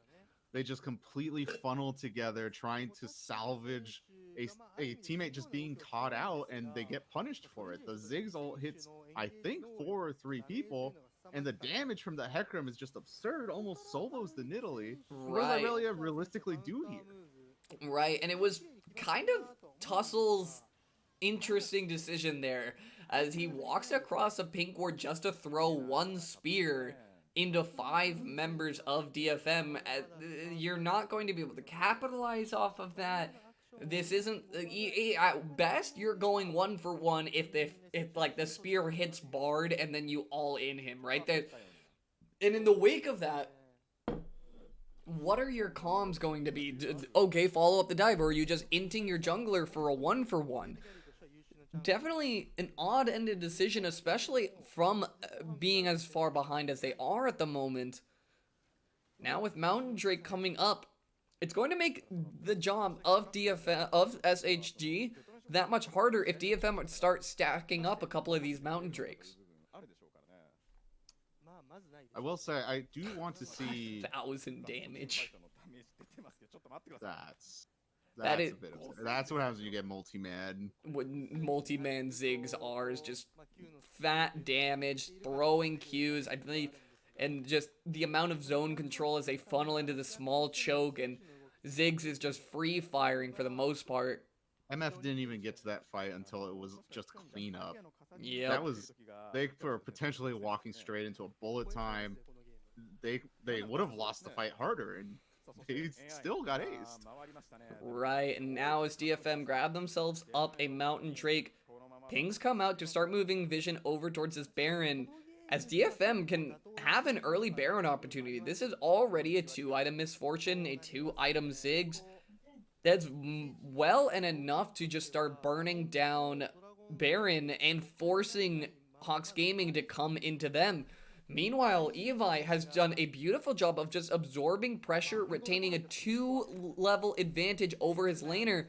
They just completely funnel together, trying to salvage a teammate just being caught out, and they get punished for it. The Ziggs ult hits, I think, 4 or 3 people, and the damage from the Hecarim is just absurd, almost solos the Nidalee. What does Irelia realistically do here? Right, and it was kind of Tussle's interesting decision there, as he walks across a pink ward just to throw 1 spear into 5 members of DFM. You're not going to be able to capitalize off of that. This isn't, at best, you're going 1 for 1 if like the spear hits Bard and then you all in him, right? And in the wake of that, what are your comms going to be? Okay, follow up the dive, or are you just inting your jungler for a 1 for 1? Definitely an odd-ended decision, especially from being as far behind as they are at the moment. Now with Mountain Drake coming up, it's going to make the job of DFM, of SHG, that much harder if DFM would start stacking up a couple of these Mountain Drakes. I will say, I do want to see 1,000 damage. That's That is a bit of, that's what happens when you get multi-man. What multi-man Ziggs are is just fat damage, throwing Qs, I believe, and just the amount of zone control as they funnel into the small choke, and Ziggs is just free firing for the most part. MF didn't even get to that fight until it was just cleanup. Yep. That was, they were potentially walking straight into a bullet time. They would have lost the fight harder, and they still got aced. Right, and now as DFM grab themselves up a Mountain Drake, pings come out to start moving Vision over towards this Baron, as DFM can have an early Baron opportunity. This is already a 2-item Misfortune, a 2-item Ziggs. That's well and enough to just start burning down Baron and forcing Hawks Gaming to come into them. Meanwhile, Evi has done a beautiful job of just absorbing pressure, retaining a 2-level advantage over his laner,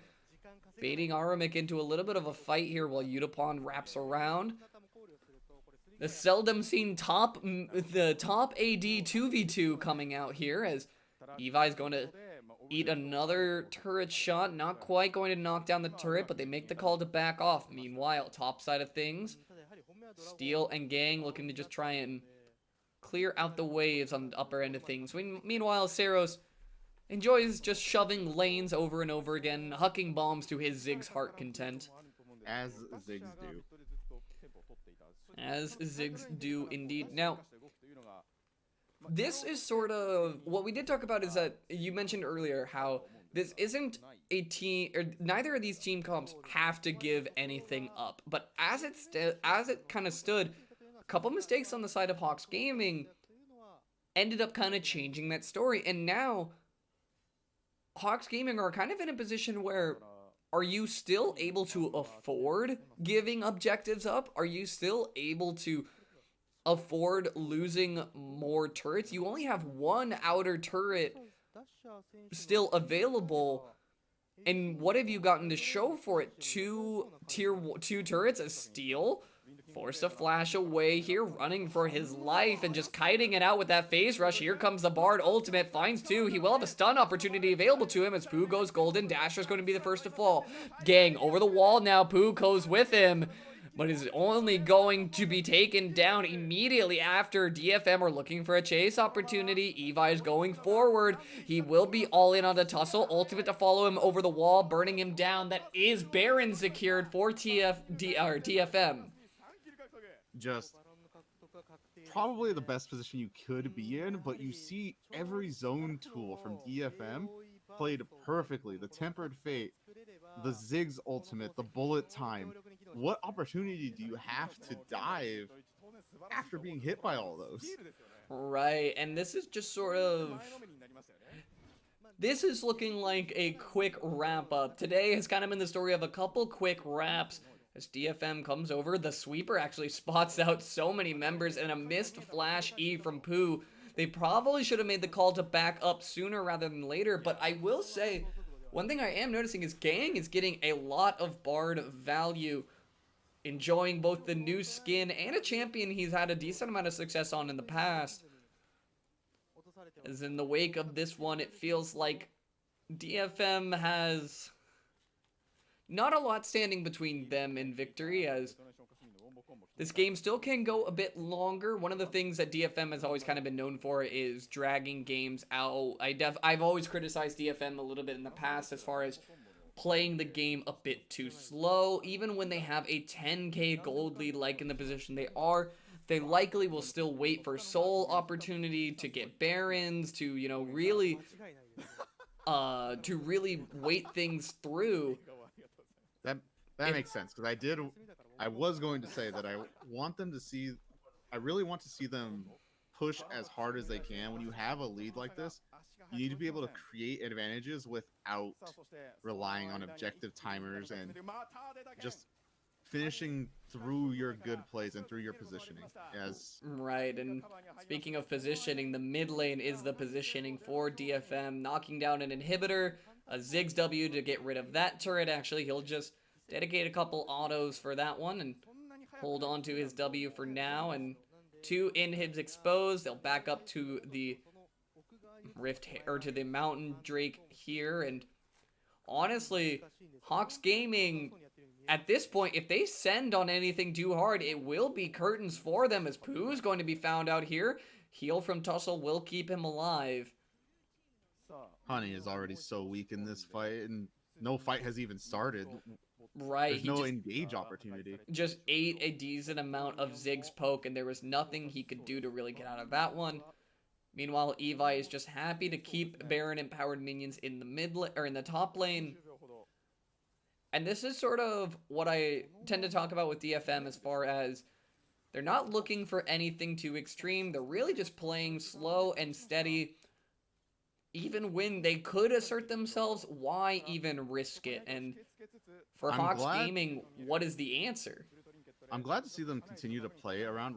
baiting Aramik into a little bit of a fight here while Yutapon wraps around. The seldom seen top AD 2v2 coming out here, as Evi is going to eat another turret shot. Not quite going to knock down the turret, but they make the call to back off. Meanwhile, top side of things, Steel and Gang looking to just try and clear out the waves on the upper end of things. Meanwhile, Seros enjoys just shoving lanes over and over again, hucking bombs to his Ziggs' heart content. As Ziggs do. As Ziggs do indeed. Now, this is sort of what we did talk about, is that you mentioned earlier how this isn't a team, or neither of these team comps have to give anything up. But as it kind of stood, a couple mistakes on the side of Hawks Gaming ended up kind of changing that story. And now Hawks Gaming are kind of in a position where, are you still able to afford giving objectives up? Are you still able to afford losing more turrets? You only have one outer turret still available, and what have you gotten to show for it? Two tier 2 turrets, a steal, forced to flash away here, running for his life and just kiting it out with that phase rush. Here comes the Bard ultimate, finds 2. He will have a stun opportunity available to him as Pooh goes golden. Dasher's going to be the first to fall. Gang over the wall now. Pooh goes with him, but is only going to be taken down immediately after. DFM are looking for a chase opportunity. Evi is going forward. He will be all in on the tussle. Ultimate to follow him over the wall, burning him down. That is Baron secured for DFM. Just probably the best position you could be in, but you see every zone tool from DFM played perfectly. The Tempered Fate, the Ziggs ultimate, the bullet time. What opportunity do you have to dive after being hit by all those? Right, and this is just sort of... This is looking like a quick wrap-up. Today has kind of been the story of a couple quick wraps. As DFM comes over, the sweeper actually spots out so many members, and a missed flash E from Pooh. They probably should have made the call to back up sooner rather than later, but I will say, one thing I am noticing is Gang is getting a lot of Bard value, enjoying both the new skin and a champion he's had a decent amount of success on in the past. As in the wake of this one, it feels like DFM has not a lot standing between them and victory, as this game still can go a bit longer. One of the things that DFM has always kind of been known for is dragging games out. I've always criticized DFM a little bit in the past as far as playing the game a bit too slow. Even when they have a 10k gold lead like in the position they are, they likely will still wait for soul opportunity to get barons, to, you know, really wait things through. That makes sense, because I was going to say that I really want to see them push as hard as they can. When you have a lead like this, you need to be able to create advantages without relying on objective timers and just finishing through your good plays and through your positioning. Right, and speaking of positioning, the mid lane is the positioning for DFM, knocking down an inhibitor, a Ziggs W to get rid of that turret. Actually, he'll just dedicate a couple autos for that one and hold on to his W for now. And 2 inhibs exposed. They'll back up to the Rift, or to the Mountain Drake here. And honestly, Hawks Gaming, at this point, if they send on anything too hard, it will be curtains for them, as Pooh is going to be found out here. Heal from Tussle will keep him alive. Honey is already so weak in this fight, and no fight has even started. Right, There's he no just engage opportunity. ate a decent amount of Zig's poke, and there was nothing he could do to really get out of that one. Meanwhile, Evi is just happy to keep Baron empowered minions in the in the top lane. And this is sort of what I tend to talk about with DFM as far as they're not looking for anything too extreme. They're really just playing slow and steady. Even when they could assert themselves, why even risk it? And for Hawks Gaming, what is the answer? I'm glad to see them continue to play around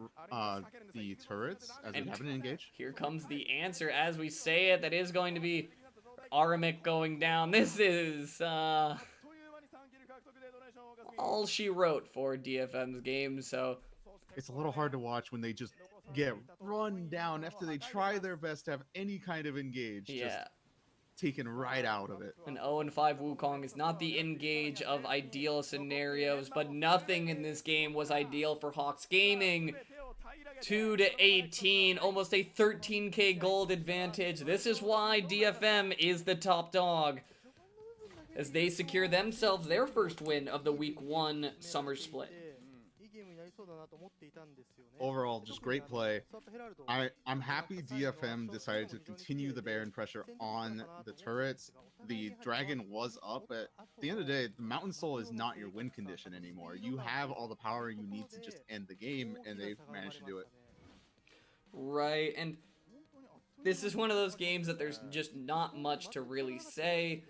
the turrets as we haven't engaged. Here comes the answer as we say it. That is going to be Aramic going down. This is all she wrote for DFM's game, so it's a little hard to watch when they just get run down after they try their best to have any kind of engage. Yeah. Just taken right out of it. An 0-5 Wukong is not the engage of ideal scenarios, but nothing in this game was ideal for Hawks Gaming. 2-18, almost a 13k gold advantage. This is why DFM is the top dog, as they secure themselves their first win of the Week 1 Summer Split. Overall, just great play. I'm happy DFM decided to continue the Baron pressure on the turrets. The Dragon was up, but at the end of the day, the Mountain Soul is not your win condition anymore. You have all the power you need to just end the game, and they managed to do it. Right, and this is one of those games that there's just not much to really say.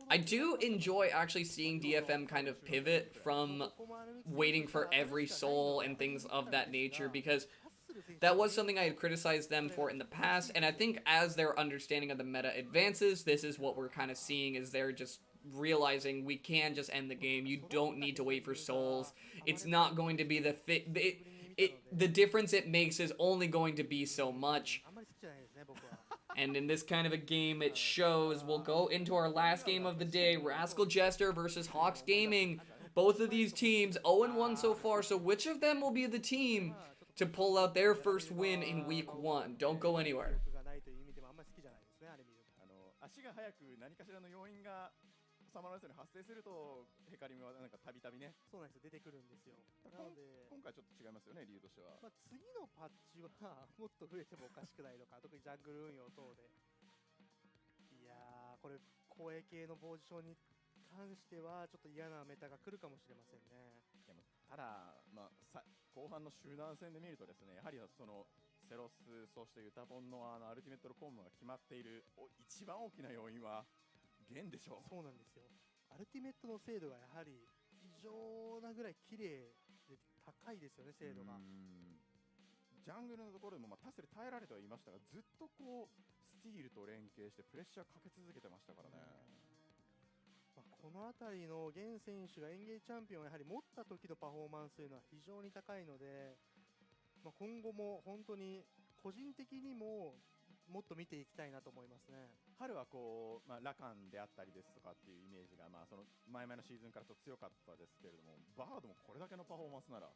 I do enjoy actually seeing DFM kind of pivot from waiting for every soul and things of that nature, because that was something I had criticized them for in the past, and I think as their understanding of the meta advances, this is what we're kind of seeing, is they're just realizing we can just end the game. You don't need to wait for souls. It's not going to be the difference it makes is only going to be so much. And in this kind of a game, it shows. We'll go into our last game of the day. Rascal Jester versus Hawks Gaming. Both of these teams 0-1 so far. So which of them will be the team to pull out their first win in Week 1? Don't go anywhere. サマーライスに発生するとヘカリムはなんかたびたびね、そうなんですよ、出てくるんですよ。なので今回ちょっと違いますよね、理由としては。まあ、次のパッチはもっと増えてもおかしくないのか、特にジャングル運用等で。いやー、これ公営系のポジションに関してはちょっと嫌なメタが来るかもしれませんね。でもただ、まあ、後半の集団戦で見るとですね、やはりそのセロス、そしてユタポンのアルティメットのコンボが決まっている一番大きな要因は弦でしょう。そうなんですよ。アルティメットの精度がやはり異常なぐらい綺麗で高いですよね、精度が。ジャングルのところでもタスで耐えられてはいましたが、ずっとこうスティールと連携してプレッシャーかけ続けてましたからね。この辺りのゲン選手がエンゲージチャンピオンをやはり持った時のパフォーマンスというのは非常に高いので、今後も本当に個人的にももっと見ていきたいなと思いますね。春はこう、ラカンであったりですとかっていうイメージが、その前々のシーズンからと強かったですけれども、バードもこれだけのパフォーマンスなら、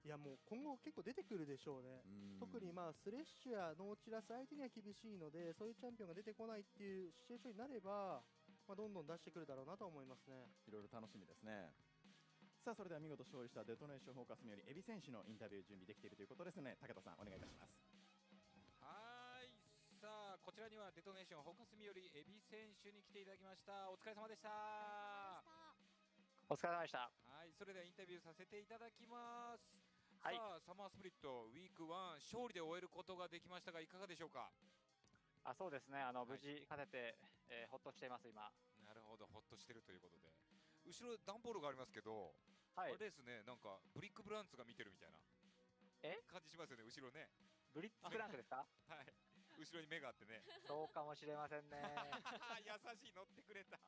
いやもう今後結構出てくるでしょうね。特にスレッシュやノーチラス相手には厳しいので、そういうチャンピオンが出てこないっていうシチュエーションになれば、どんどん出してくるだろうなと思いますね。いろいろ楽しみですね。さあそれでは見事勝利したデトネーションフォーカスによりエビ選手のインタビュー準備できているということですので、武田さんお願いいたします。さあこちらにはデトネーションフォーカスによりエビ選手に来ていただきました。お疲れ様でした。お疲れ様でした。はい、それではインタビューさせていただきます。はい、さあサマースプリットウィーク1勝利で終えることができましたがいかがでしょうか。そうですね、無事勝てて、ほっとしています今。なるほど、ほっとしてるということで、後ろ段ボールがありますけど、あれですね、なんかブリックブランツが見てるみたいな感じしますよね、後ろね。ブリッツブランクですか？はい、後ろに目があってね。そうかもしれませんね。優しい、乗ってくれた。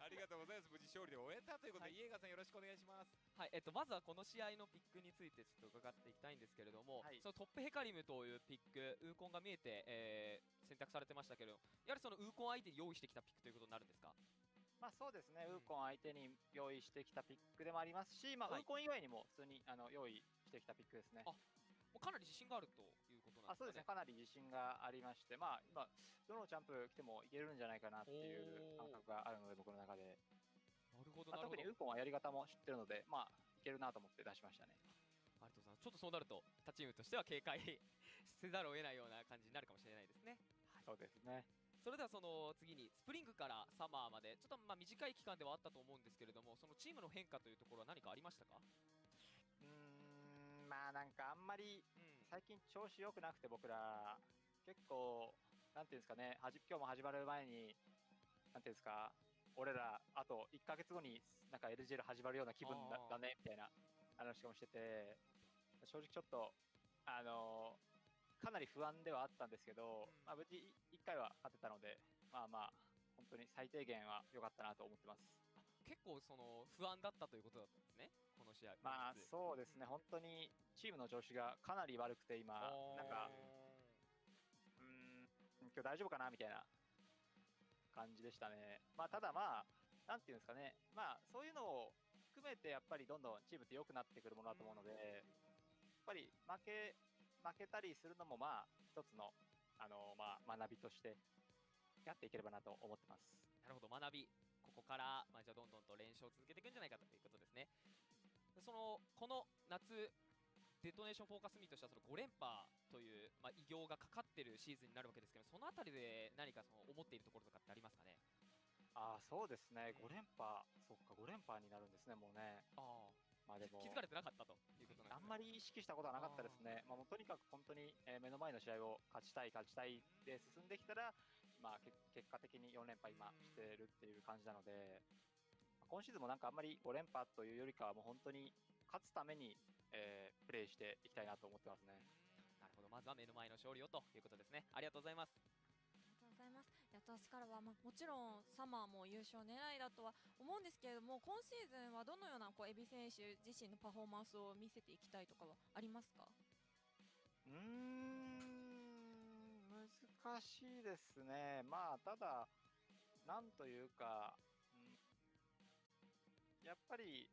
ありがとうございます。無事勝利で終えたということで、イエーガーさんよろしくお願いします。はい、まずはこの試合のピックについてちょっと伺っていきたいんですけれども、そのトップヘカリムというピック、ウーコンが見えて、選択されてましたけど、やはりそのウーコン相手に用意してきたピックということになるんですか？そうですね、ウーコン相手に用意してきたピックでもありますし、ウーコン以外にも普通に用意してきたピックですね。もうかなり自信があるということなんですかね。そうですね、かなり自信がありまして、まあ、今、どのチャンプ来てもいけるんじゃないかなっていう感覚があるので、僕の中で。なるほど、まあ、特なるほど。にウーコンはやり方も知ってるので、まあ、いけるなと思って出しましたね。ありがとうございます。ちょっとそうなると、他チームとしては警戒せざるを得ないような感じになるかもしれないですね。そうですね。それではその次にスプリングからサマーまでちょっとまあ短い期間ではあったと思うんですけれども、そのチームの変化というところは何かありましたか？まあなんかあんまりうん最近調子良くなくて、僕ら結構なんていうんですかね、今日も始まる前になんていうんですか、俺らあと1ヶ月後になんか LJL 始まるような気分だねみたいな話もしてて、正直ちょっとかなり不安ではあったんですけど、まあ無事1回は勝てたので、まあまあ本当に最低限は良かったなと思ってます。結構その不安だったということだったんですね、この試合。まあそうですね、本当にチームの調子がかなり悪くて今、なんか今日大丈夫かなみたいな感じでしたね。まあただまあなんていうんですかね、まあそういうのを含めてやっぱりどんどんチームって良くなってくるものだと思うので、やっぱり負けたりするのもまあ一つのまあ学びとしてやっていければなと思ってます。なるほど、学び。ここから、まあ、じゃあどんどんと練習を続けていくんじゃないかということですね。この夏デトネーションフォーカスミーとしてはその5連覇という、まあ、偉業がかかっているシーズンになるわけですけど、そのあたりで何かその思っているところとかってありますかね？そうですね、5連覇、そっか、5連覇になるんですね、もうね。まあでも気づかれてなかったということなんですね。あんまり意識したことはなかったですね。まあ、もうとにかく本当に、目の前の試合を勝ちたいで進んできたら、まあ、結果的に4連覇今してるっていう感じなので、今シーズンもなんかあんまり5連覇というよりかはもう本当に勝つために、プレーしていきたいなと思ってますね。なるほど、まずは目の前の勝利をということですね。ありがとうございます。ありがとうございます。私からは、もちろんサマーも優勝狙いだとは思うんですけれども、今シーズンはどのようなエビ選手自身のパフォーマンスを見せていきたいとかはありますか？難しいですね。まあただなんというか、やっぱり